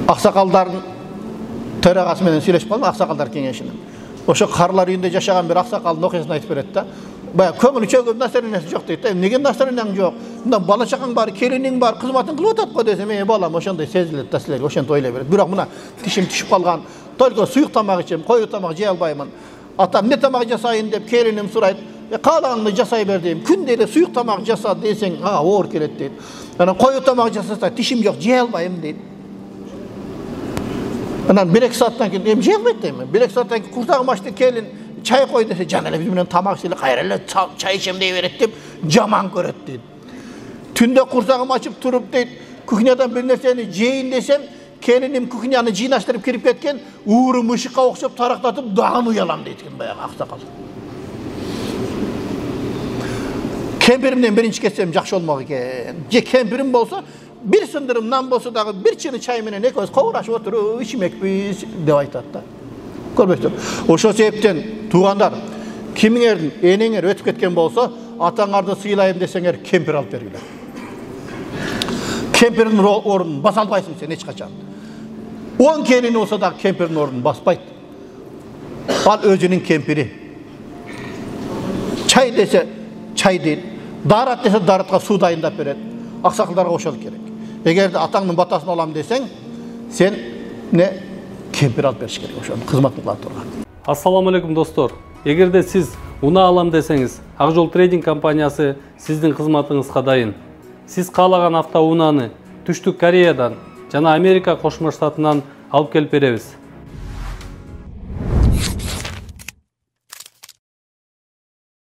Ақсақалдардың төрағасы менен сүйлөшүп калдым, ақсақалдар кеңешинин. Ошо карлар үйүндө жашаган бир ақсақалдын окуясын айтып берет да. Баягы көңүл чөгүп настроениясы жок дейт да. Эмнеге настроенияң жок? Мындан бала чакаң бар, келиниң бар, кызматын кылып атат го десем, балам ошондой сезилет да силерге, ошентип ойлой берет. Бирок мына тишим түшүп калган, только суюк тамак ичем, коюу тамак жей албаймын. Атам эмне тамак жасайын деп келиним сурайт. Каалагыңды жасай бер дейм. Күндө эле суюк тамак жаса десең, оор келет дейт. Анан коюу тамак жасаса тишим жок, жей албайм дейт. Анан 1-2 сааттан кийин жей албайт дейм. 1-2 сааттан кийин курсагым ачты, келин чай кой десе, жана эле биз менен тамак ишеле, кайра эле чай ичем дей берет деп жаман көрөт дейт. Түндө курсагым ачып туруп дейт, кухнядан бир нерсени жейин десем, келиним кухняны жыйнаштырып кирип кеткен, уурум ышыкка окшоп тарактатып дагы уялам дейт экен баягы аксакал. Кемпиримден биринчи кетсем жакшы болмок экен. Же кемпирим болсо, bir sındırım nan bolsa dagы bir çını çay менен экөөбүз коурашып отуруп ичмекпиз деп айтат да. Көрбөйсүздөр. Ошол себептен туугандар, кимиңердин энеңер өтүп кеткен болсо, атаңарды сыйлайм десеңер кемпир алып бергиле. Кемпирдин ордун баса албайсың сен эч качан. 10 келини болсо да кемпирдин ордун баспайт. Ал өзүнүн кемпири. Çay dese çay дейт, дарат десе даратка суу дайындап берет. Аксакалдарга ошол керек. Эгерде атаңдын батасын алам десең, сен не кемпир алып бериш керек ошону кызматын кыла турган. Ассаламу алейкум достор. Эгерде сиз унаа алам десеңиз, Ак Жол трейдинг компаниясы сиздин кызматыңызга дайын. Сиз каалаган автоунааны Түштүк Кореядан жана Америка Кошмо Штатынан алып келип беребиз.